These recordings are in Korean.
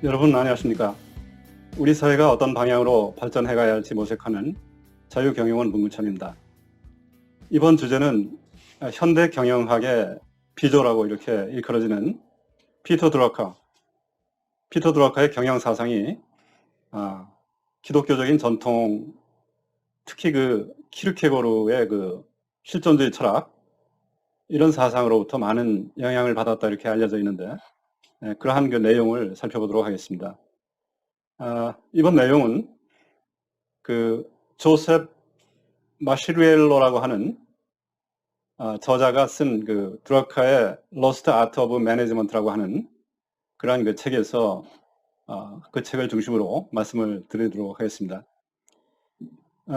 여러분 안녕하십니까? 우리 사회가 어떤 방향으로 발전해 가야 할지 모색하는 자유경영원 문구천입니다. 이번 주제는 현대 경영학의 비조라고 이렇게 일컬어지는 피터 드러커의 경영 사상이 기독교적인 전통, 특히 그 키르케고르의 그 실존주의 철학, 이런 사상으로부터 많은 영향을 받았다 이렇게 알려져 있는데, 그러한 그 내용을 살펴보도록 하겠습니다. 이번 내용은 그 조셉 마시리엘로라고 하는 저자가 쓴 그 드러커의 Lost Art of Management라고 하는 그러한 그 책에서 그 책을 중심으로 말씀을 드리도록 하겠습니다.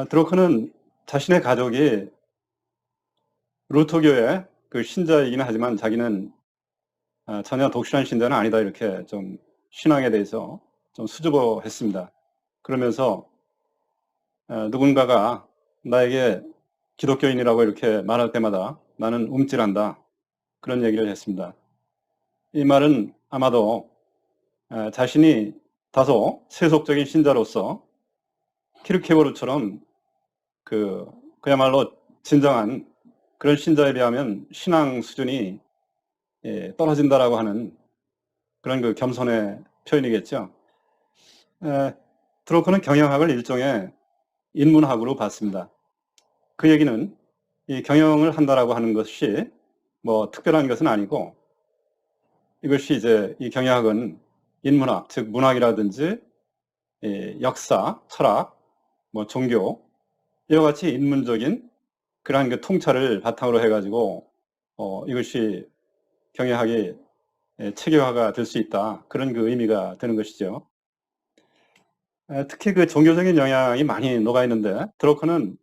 드러커는 자신의 가족이 루터교의 그 신자이긴 하지만 자기는 전혀 독실한 신자는 아니다 이렇게 좀 신앙에 대해서 좀 수줍어했습니다. 그러면서 누군가가 나에게 기독교인이라고 이렇게 말할 때마다 나는 움찔한다. 그런 얘기를 했습니다. 이 말은 아마도 자신이 다소 세속적인 신자로서 키르케고르처럼 그야말로 진정한 그런 신자에 비하면 신앙 수준이 떨어진다라고 하는 그런 그 겸손의 표현이겠죠. 드로커는 경영학을 일종의 인문학으로 봤습니다. 그 얘기는 이 경영을 한다라고 하는 것이 뭐 특별한 것은 아니고, 이것이 이제 이 경영학은 인문학, 즉 문학이라든지 역사, 철학, 뭐 종교, 이와 같이 인문적인 그러한 그 통찰을 바탕으로 해가지고 이것이 경영학의 체계화가 될 수 있다, 그런 그 의미가 되는 것이죠. 특히 그 종교적인 영향이 많이 녹아 있는데, 드로커는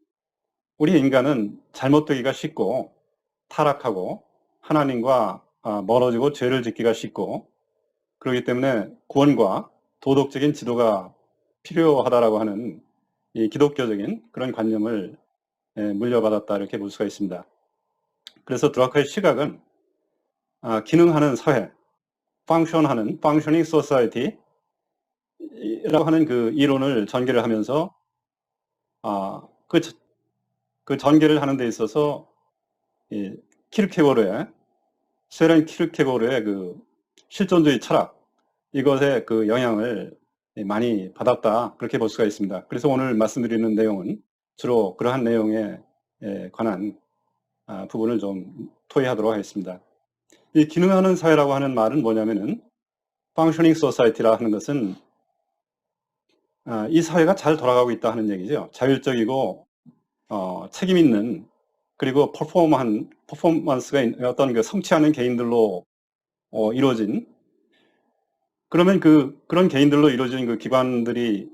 우리 인간은 잘못되기가 쉽고 타락하고 하나님과 멀어지고 죄를 짓기가 쉽고, 그렇기 때문에 구원과 도덕적인 지도가 필요하다라고 하는 이 기독교적인 그런 관념을 물려받았다 이렇게 볼 수가 있습니다. 그래서 드라커의 시각은 기능하는 사회, functioning society라고 하는 그 이론을 전개를 하면서 그 전개를 하는 데 있어서 세렌 키르케고르의 그 실존주의 철학, 이것에 그 영향을 많이 받았다, 그렇게 볼 수가 있습니다. 그래서 오늘 말씀드리는 내용은 주로 그러한 내용에 관한 부분을 좀 토의하도록 하겠습니다. 이 기능하는 사회라고 하는 말은 뭐냐면은 functioning society라 하는 것은 이 사회가 잘 돌아가고 있다 하는 얘기죠. 자율적이고 책임 있는, 그리고 퍼포먼스가 어떤 그 성취하는 개인들로 이루어진, 그러면 그런 개인들로 이루어진 그 기관들이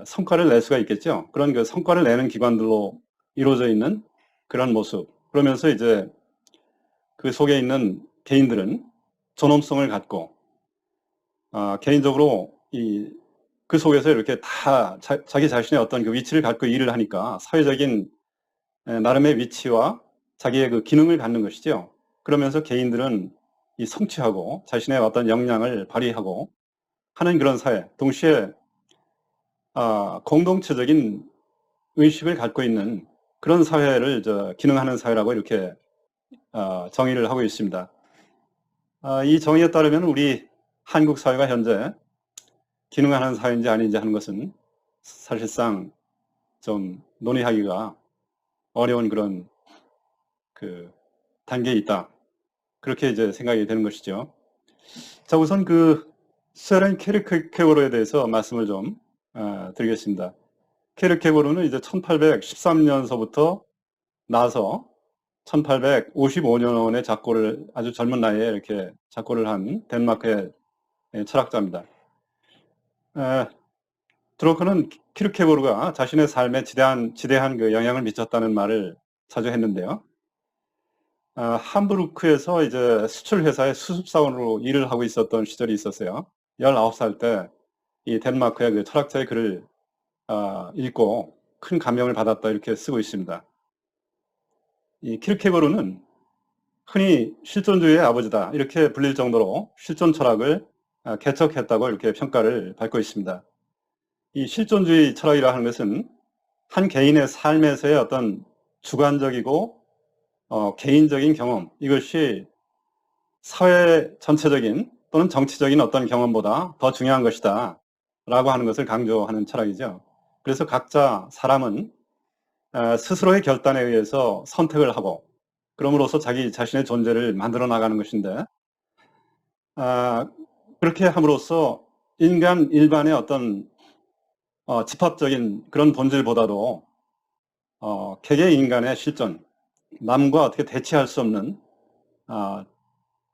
성과를 낼 수가 있겠죠. 그런 그 성과를 내는 기관들로 이루어져 있는 그런 모습. 그러면서 이제 그 속에 있는 개인들은 존엄성을 갖고 개인적으로 그 속에서 이렇게 다 자기 자신의 어떤 그 위치를 갖고 일을 하니까 사회적인 나름의 위치와 자기의 그 기능을 갖는 것이죠. 그러면서 개인들은 성취하고 자신의 어떤 역량을 발휘하고 하는 그런 사회, 동시에 공동체적인 의식을 갖고 있는 그런 사회를 기능하는 사회라고 이렇게 정의를 하고 있습니다. 이 정의에 따르면 우리 한국 사회가 현재 기능하는 사회인지 아닌지 하는 것은 사실상 좀 논의하기가 어려운 그런 그 단계에 있다, 그렇게 이제 생각이 되는 것이죠. 자, 우선 그 세렌 키르케고르에 대해서 말씀을 좀 드리겠습니다. 키르케고르는 이제 1813년서부터 나서 1855년에 아주 젊은 나이에 이렇게 작고를 한 덴마크의 철학자입니다. 드로커는 키르케고르가 자신의 삶에 지대한 그 영향을 미쳤다는 말을 자주 했는데요. 함부르크에서 이제 수출 회사의 수습사원으로 일을 하고 있었던 시절이 있었어요. 19살 때 이 덴마크의 그 철학자의 글을 읽고 큰 감명을 받았다 이렇게 쓰고 있습니다. 이 키르케고르는 흔히 실존주의의 아버지다 이렇게 불릴 정도로 실존 철학을 개척했다고 이렇게 평가를 받고 있습니다. 이 실존주의 철학이라 하는 것은 한 개인의 삶에서의 어떤 주관적이고 개인적인 경험, 이것이 사회 전체적인 또는 정치적인 어떤 경험보다 더 중요한 것이다 라고 하는 것을 강조하는 철학이죠. 그래서 각자 사람은 스스로의 결단에 의해서 선택을 하고 그럼으로써 자기 자신의 존재를 만들어 나가는 것인데, 그렇게 함으로써 인간 일반의 어떤 집합적인 그런 본질보다도 개개 인간의 실존, 남과 어떻게 대치할 수 없는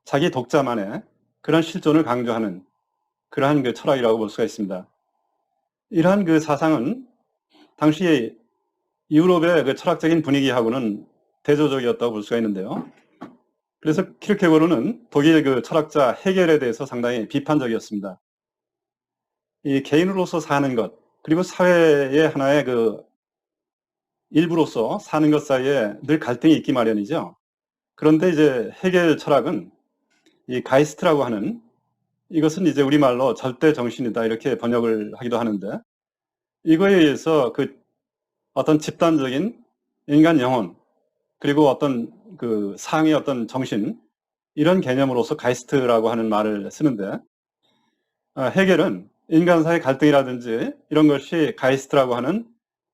자기 독자만의 그런 실존을 강조하는 그러한 그 철학이라고 볼 수가 있습니다. 이러한 그 사상은 당시 유럽의 그 철학적인 분위기하고는 대조적이었다고 볼 수가 있는데요. 그래서 키르케고르는 독일 그 철학자 헤겔에 대해서 상당히 비판적이었습니다. 이 개인으로서 사는 것, 그리고 사회의 하나의 그 일부로서 사는 것 사이에 늘 갈등이 있기 마련이죠. 그런데 이제 헤겔 철학은 이 가이스트라고 하는, 이것은 이제 우리말로 절대 정신이다 이렇게 번역을 하기도 하는데, 이거에 의해서 그 어떤 집단적인 인간 영혼, 그리고 어떤 그 상의 어떤 정신, 이런 개념으로서 가이스트라고 하는 말을 쓰는데, 헤겔은 인간사의 갈등이라든지 이런 것이 가이스트라고 하는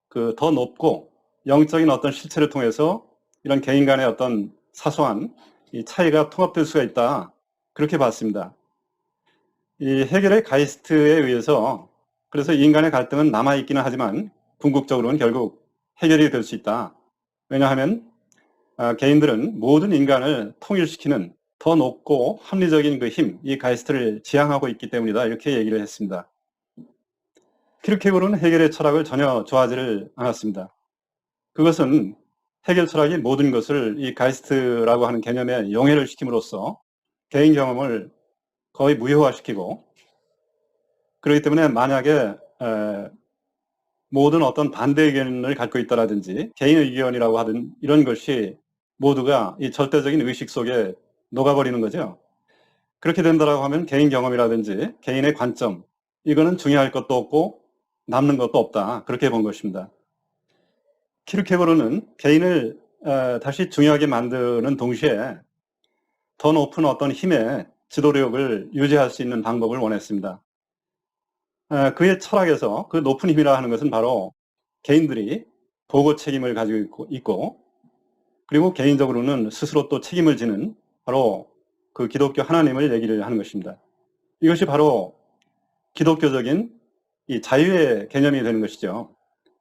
그 더 높고 영적인 어떤 실체를 통해서 이런 개인 간의 어떤 사소한 이 차이가 통합될 수가 있다, 그렇게 봤습니다. 이 헤겔의 가이스트에 의해서 그래서 인간의 갈등은 남아있기는 하지만 궁극적으로는 결국 해결이 될 수 있다. 왜냐하면 개인들은 모든 인간을 통일시키는 더 높고 합리적인 그 힘, 이 가이스트를 지향하고 있기 때문이다, 이렇게 얘기를 했습니다. 키르케고르는 헤겔의 철학을 전혀 좋아하지를 않았습니다. 그것은 헤겔 철학이 모든 것을 이 가이스트라고 하는 개념에 용해를 시킴으로써 개인 경험을 거의 무효화시키고, 그렇기 때문에 만약에 모든 어떤 반대 의견을 갖고 있다라든지 개인 의견이라고 하든 이런 것이 모두가 이 절대적인 의식 속에 녹아버리는 거죠. 그렇게 된다라고 하면 개인 경험이라든지 개인의 관점, 이거는 중요할 것도 없고 남는 것도 없다, 그렇게 본 것입니다. 키르케고르는 개인을 다시 중요하게 만드는 동시에 더 높은 어떤 힘의 지도력을 유지할 수 있는 방법을 원했습니다. 그의 철학에서 그 높은 힘이라 하는 것은 바로 개인들이 보고 책임을 가지고 있고, 그리고 개인적으로는 스스로 또 책임을 지는 바로 그 기독교 하나님을 얘기를 하는 것입니다. 이것이 바로 기독교적인 이 자유의 개념이 되는 것이죠.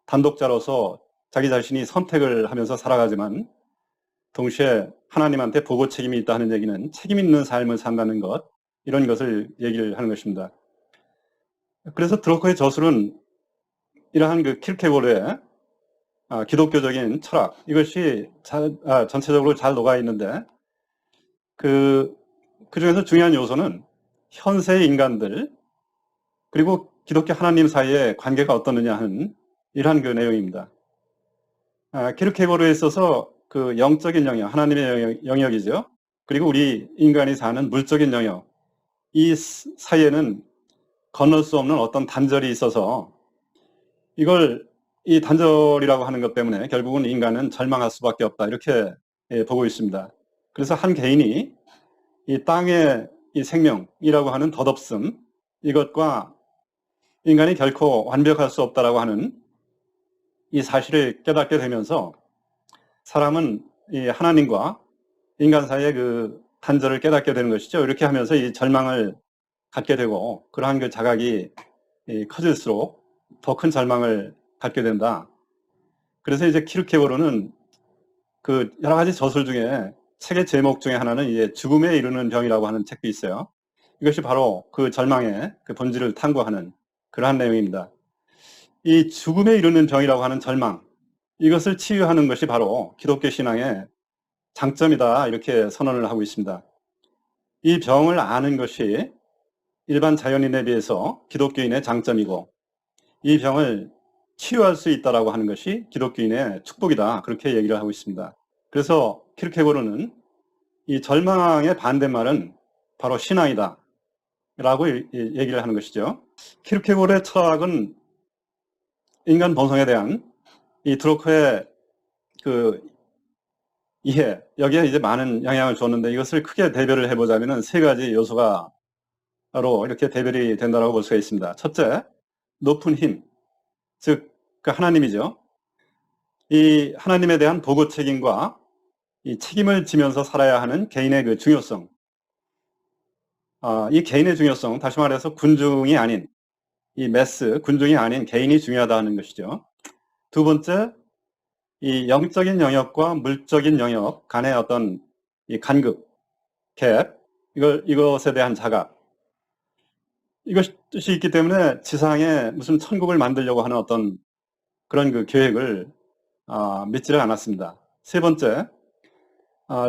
단독자로서 자기 자신이 선택을 하면서 살아가지만 동시에 하나님한테 보고 책임이 있다 하는 얘기는 책임 있는 삶을 산다는 것, 이런 것을 얘기를 하는 것입니다. 그래서 드로커의 저술은 이러한 그 키르케고르의 기독교적인 철학, 이것이 전체적으로 잘 녹아 있는데, 그 중에서 중요한 요소는 현세의 인간들 그리고 기독교 하나님 사이의 관계가 어떻느냐 하는 이러한 그 내용입니다. 키르케고르에 있어서 그 영적인 영역, 하나님의 영역이죠. 그리고 우리 인간이 사는 물적인 영역, 이 사이에는 건널 수 없는 어떤 단절이 있어서 이걸 이 단절이라고 하는 것 때문에 결국은 인간은 절망할 수밖에 없다, 이렇게 보고 있습니다. 그래서 한 개인이 이 땅의 이 생명이라고 하는 덧없음, 이것과 인간이 결코 완벽할 수 없다라고 하는 이 사실을 깨닫게 되면서 사람은 이 하나님과 인간 사이의 그 단절을 깨닫게 되는 것이죠. 이렇게 하면서 이 절망을 갖게 되고, 그러한 그 자각이 커질수록 더 큰 절망을 갖게 된다. 그래서 이제 키르케고르는 그 여러 가지 저술 중에 책의 제목 중에 하나는 이제 죽음에 이르는 병이라고 하는 책도 있어요. 이것이 바로 그 절망의 그 본질을 탐구하는 그러한 내용입니다. 이 죽음에 이르는 병이라고 하는 절망, 이것을 치유하는 것이 바로 기독교 신앙의 장점이다, 이렇게 선언을 하고 있습니다. 이 병을 아는 것이 일반 자연인에 비해서 기독교인의 장점이고, 이 병을 치유할 수 있다라고 하는 것이 기독교인의 축복이다, 그렇게 얘기를 하고 있습니다. 그래서 키르케고르는 이 절망의 반대말은 바로 신앙이다, 라고 얘기를 하는 것이죠. 키르케고르의 철학은 인간 본성에 대한 이 드로커의 그 이해, 여기에 이제 많은 영향을 줬는데, 이것을 크게 대별을 해보자면은 세 가지 요소가 바로 이렇게 대별이 된다고 볼 수가 있습니다. 첫째, 높은 힘, 즉 그 하나님이죠. 이 하나님에 대한 보고 책임과 이 책임을 지면서 살아야 하는 개인의 그 중요성, 이 개인의 중요성, 다시 말해서 군중이 아닌 이 매스, 군중이 아닌 개인이 중요하다는 것이죠. 두 번째, 이 영적인 영역과 물적인 영역 간의 어떤 이 간극, 갭, 이것에 대한 자각, 이것이 있기 때문에 지상에 무슨 천국을 만들려고 하는 어떤 그런 그 계획을 믿지를 않았습니다. 세 번째,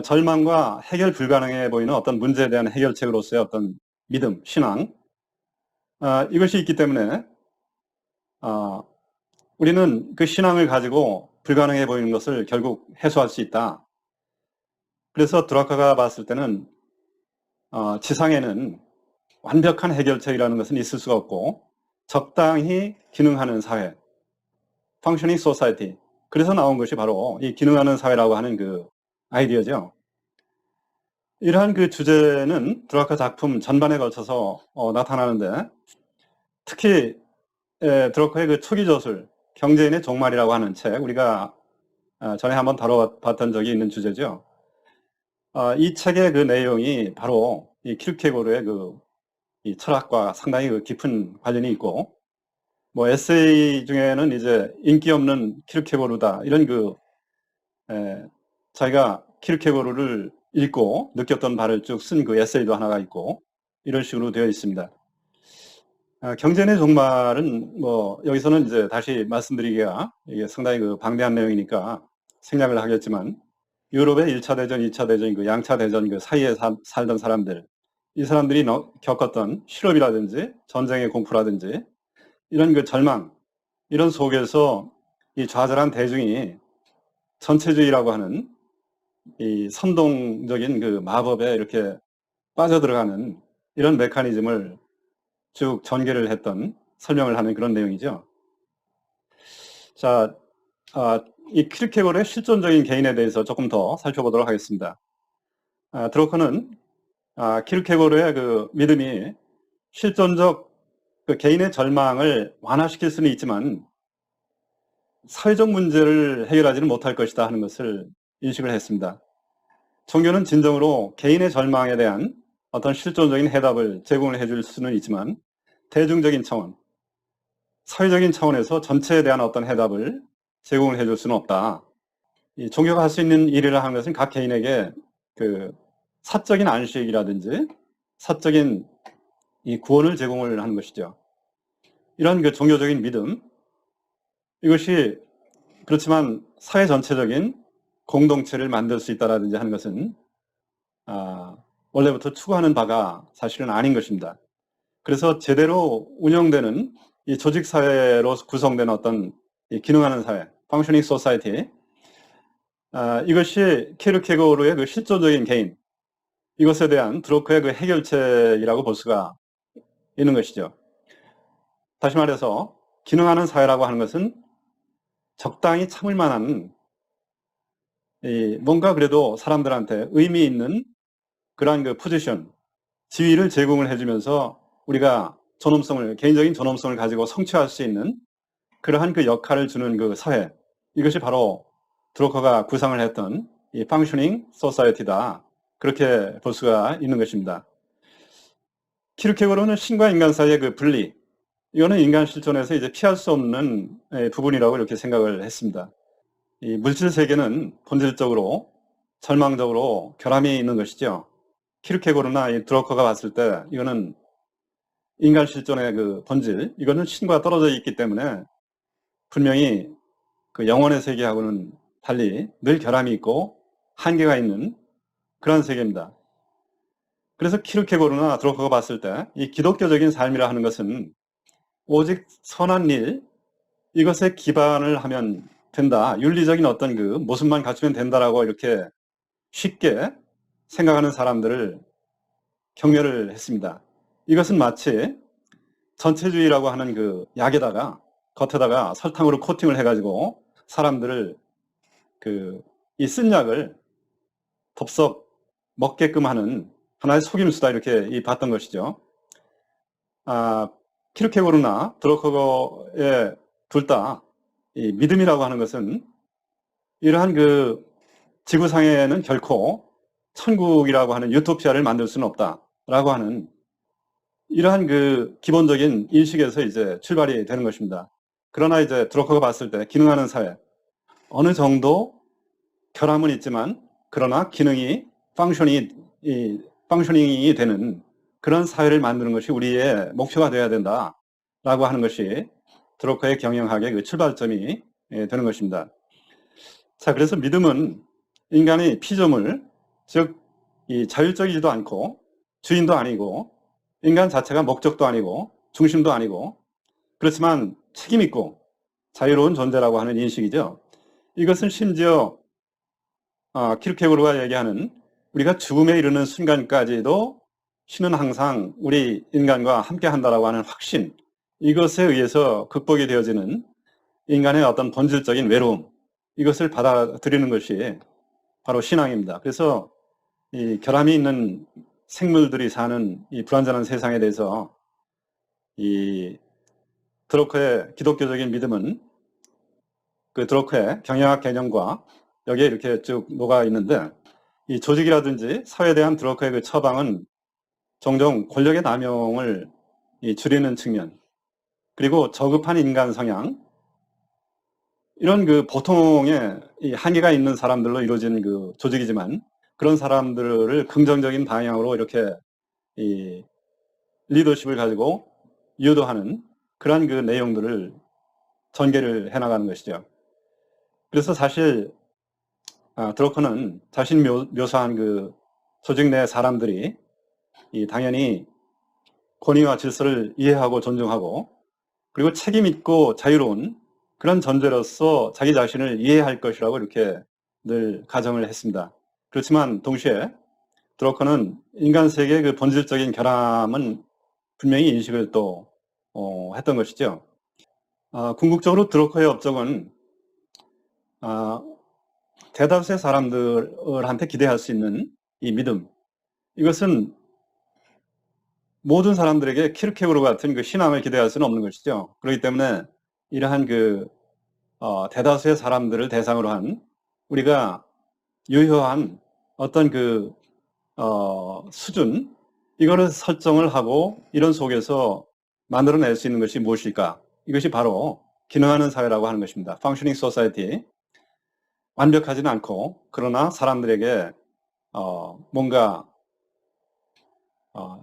절망과 해결 불가능해 보이는 어떤 문제에 대한 해결책으로서의 어떤 믿음, 신앙, 이것이 있기 때문에 우리는 그 신앙을 가지고 불가능해 보이는 것을 결국 해소할 수 있다. 그래서 드라카가 봤을 때는 지상에는 완벽한 해결책이라는 것은 있을 수가 없고 적당히 기능하는 사회, functioning society. 그래서 나온 것이 바로 이 기능하는 사회라고 하는 그 아이디어죠. 이러한 그 주제는 드라카 작품 전반에 걸쳐서 나타나는데, 특히 드라카의 그 초기 저술, 경제인의 종말이라고 하는 책, 우리가 전에 한번 다뤄봤던 적이 있는 주제죠. 이 책의 그 내용이 바로 이 키르케고르의 이 철학과 상당히 그 깊은 관련이 있고, 뭐 에세이 중에는 이제 인기 없는 키르케고르다, 이런 자기가 키르케고르를 읽고 느꼈던 바를 쭉 쓴 그 에세이도 하나가 있고, 이런 식으로 되어 있습니다. 경제인의 종말은 뭐 여기서는 이제 다시 말씀드리기가 이게 상당히 그 방대한 내용이니까 생략을 하겠지만, 유럽의 1차 대전, 2차 대전, 그 양차 대전 그 사이에 살던 사람들, 이 사람들이 겪었던 실업이라든지 전쟁의 공포라든지 이런 그 절망, 이런 속에서 이 좌절한 대중이 전체주의라고 하는 이 선동적인 그 마법에 이렇게 빠져들어가는 이런 메커니즘을 쭉 전개를 했던, 설명을 하는 그런 내용이죠. 자, 이 키르케고르의 실존적인 개인에 대해서 조금 더 살펴보도록 하겠습니다. 드로커는 키르케고르의 그 믿음이 실존적 그 개인의 절망을 완화시킬 수는 있지만 사회적 문제를 해결하지는 못할 것이다 하는 것을 인식을 했습니다. 종교는 진정으로 개인의 절망에 대한 어떤 실존적인 해답을 제공을 해줄 수는 있지만 대중적인 차원, 사회적인 차원에서 전체에 대한 어떤 해답을 제공을 해줄 수는 없다. 이 종교가 할 수 있는 일이라 하는 것은 각 개인에게 그 사적인 안식이라든지 사적인 이 구원을 제공을 하는 것이죠. 이런 그 종교적인 믿음, 이것이 그렇지만 사회 전체적인 공동체를 만들 수 있다라든지 하는 것은 원래부터 추구하는 바가 사실은 아닌 것입니다. 그래서 제대로 운영되는 이 조직사회로 구성된 어떤 이 기능하는 사회, functioning society, 이것이 키르케고르의 그 실존적인 개인, 이것에 대한 드로커의 그 해결책이라고 볼 수가 있는 것이죠. 다시 말해서 기능하는 사회라고 하는 것은 적당히 참을 만한 뭔가 그래도 사람들한테 의미 있는 그러한 그 포지션, 지위를 제공을 해주면서 우리가 개인적인 존엄성을 가지고 성취할 수 있는 그러한 그 역할을 주는 그 사회, 이것이 바로 드로커가 구상을 했던 이 functioning society다. 그렇게 볼 수가 있는 것입니다. 키르케고르는 신과 인간 사이의 그 분리, 이거는 인간 실존에서 이제 피할 수 없는 부분이라고 이렇게 생각을 했습니다. 이 물질 세계는 본질적으로 절망적으로 결함이 있는 것이죠. 키르케고르나 이 드로커가 봤을 때 이거는 인간 실존의 그 본질, 이거는 신과 떨어져 있기 때문에 분명히 그 영혼의 세계하고는 달리 늘 결함이 있고 한계가 있는 그런 세계입니다. 그래서 키르케고르나 드로커가 봤을 때 이 기독교적인 삶이라 하는 것은 오직 선한 일, 이것에 기반을 하면 된다. 윤리적인 어떤 그 모습만 갖추면 된다라고 이렇게 쉽게 생각하는 사람들을 경멸을 했습니다. 이것은 마치 전체주의라고 하는 그 약에다가 겉에다가 설탕으로 코팅을 해가지고 사람들을 이 쓴 약을 덥석 먹게끔 하는 하나의 속임수다 이렇게 봤던 것이죠. 키르케고르나 드로커거의 둘 다 이 믿음이라고 하는 것은 이러한 지구상에는 결코 천국이라고 하는 유토피아를 만들 수는 없다라고 하는 이러한 기본적인 인식에서 이제 출발이 되는 것입니다. 그러나 이제 드로커가 봤을 때 기능하는 사회, 어느 정도 결함은 있지만 그러나 기능이 펑셔닝이 되는 그런 사회를 만드는 것이 우리의 목표가 되어야 된다라고 하는 것이 드로커의 경영학의 출발점이 되는 것입니다. 자, 그래서 믿음은 인간의 피조물, 즉 이 자율적이지도 않고 주인도 아니고 인간 자체가 목적도 아니고 중심도 아니고 그렇지만 책임있고 자유로운 존재라고 하는 인식이죠. 이것은 심지어 키르케고르가 얘기하는 우리가 죽음에 이르는 순간까지도 신은 항상 우리 인간과 함께 한다라고 하는 확신, 이것에 의해서 극복이 되어지는 인간의 어떤 본질적인 외로움, 이것을 받아들이는 것이 바로 신앙입니다. 그래서 이 결함이 있는 생물들이 사는 이 불완전한 세상에 대해서 이 드로커의 기독교적인 믿음은 드로커의 경영학 개념과 여기에 이렇게 쭉 녹아 있는데, 이 조직이라든지 사회에 대한 드로커의 처방은 종종 권력의 남용을 줄이는 측면, 그리고 저급한 인간 성향, 이런 보통의 이 한계가 있는 사람들로 이루어진 조직이지만 그런 사람들을 긍정적인 방향으로 이렇게 이 리더십을 가지고 유도하는 그런 내용들을 전개를 해나가는 것이죠. 그래서 사실 드로커는 자신이 묘사한 조직 내 사람들이 당연히 권위와 질서를 이해하고 존중하고 그리고 책임있고 자유로운 그런 존재로서 자기 자신을 이해할 것이라고 이렇게 늘 가정을 했습니다. 그렇지만 동시에 드로커는 인간 세계의 본질적인 결함은 분명히 인식을 또 했던 것이죠. 궁극적으로 드로커의 업적은 대다수의 사람들한테 기대할 수 있는 이 믿음, 이것은 모든 사람들에게 키르케고르 같은 신앙을 기대할 수는 없는 것이죠. 그렇기 때문에 이러한 대다수의 사람들을 대상으로 한 우리가 유효한 어떤 수준, 이거를 설정을 하고 이런 속에서 만들어낼 수 있는 것이 무엇일까? 이것이 바로 기능하는 사회라고 하는 것입니다. Functioning Society. 완벽하지는 않고 그러나 사람들에게 뭔가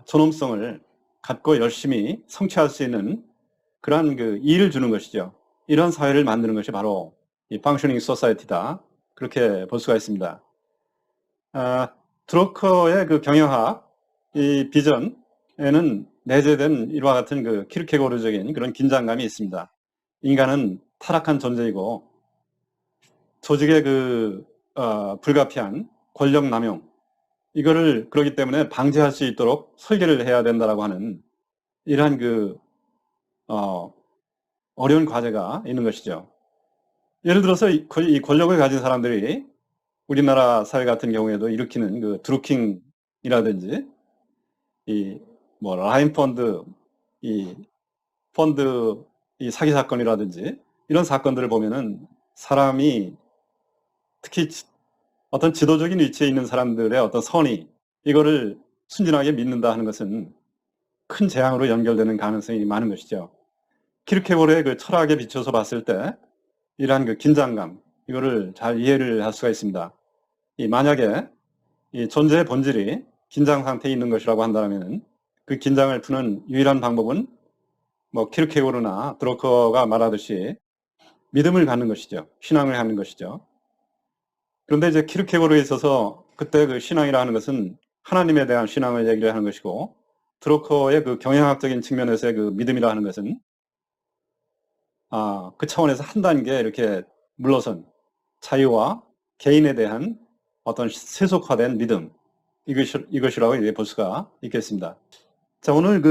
존엄성을 갖고 열심히 성취할 수 있는 그러한 이의를 주는 것이죠. 이런 사회를 만드는 것이 바로 이 Functioning Society다. 그렇게 볼 수가 있습니다. 드로커의 경영학 이 비전에는 내재된 이와 같은 키르케고르적인 그런 긴장감이 있습니다. 인간은 타락한 존재이고 조직의 불가피한 권력 남용, 이거를 그렇기 때문에 방지할 수 있도록 설계를 해야 된다라고 하는 이러한 어려운 과제가 있는 것이죠. 예를 들어서 이 권력을 가진 사람들이 우리나라 사회 같은 경우에도 일으키는 드루킹이라든지 라인 펀드, 펀드 사기 사건이라든지 이런 사건들을 보면은 사람이 특히 어떤 지도적인 위치에 있는 사람들의 어떤 선의, 이거를 순진하게 믿는다 하는 것은 큰 재앙으로 연결되는 가능성이 많은 것이죠. 키르케고르의 철학에 비춰서 봤을 때 이러한 긴장감, 이거를 잘 이해를 할 수가 있습니다. 만약에 이 존재의 본질이 긴장 상태에 있는 것이라고 한다면 그 긴장을 푸는 유일한 방법은 키르케고르나 드로커가 말하듯이 믿음을 갖는 것이죠. 신앙을 갖는 것이죠. 그런데 이제 키르케고르에 있어서 그때 신앙이라 하는 것은 하나님에 대한 신앙을 얘기를 하는 것이고, 드로커의 경영학적인 측면에서의 믿음이라 하는 것은 그 차원에서 한 단계 이렇게 물러선 자유와 개인에 대한 어떤 세속화된 믿음, 이것이라고 볼 수가 있겠습니다. 자, 오늘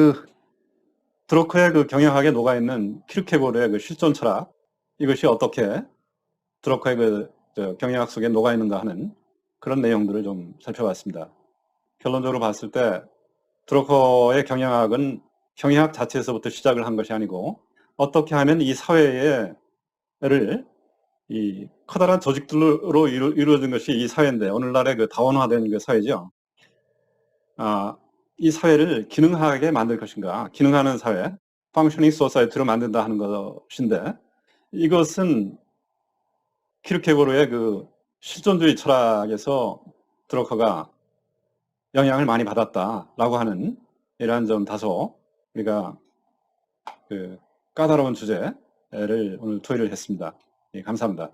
드로커의 경영학에 녹아있는 키르케고르의 실존 철학, 이것이 어떻게 드로커의 경영학 속에 녹아있는가 하는 그런 내용들을 좀 살펴봤습니다. 결론적으로 봤을 때 드로커의 경영학은 경영학 자체에서부터 시작을 한 것이 아니고 어떻게 하면 이 사회를 이 커다란 조직들로 이루어진 것이 이 사회인데, 오늘날의 다원화된 사회죠. 이 사회를 기능하게 만들 것인가, 기능하는 사회, functioning society로 만든다 하는 것인데, 이것은 키르케고르의 실존주의 철학에서 드로커가 영향을 많이 받았다라고 하는 이러한 점 다소 우리가 까다로운 주제를 오늘 토의를 했습니다. 예, 감사합니다.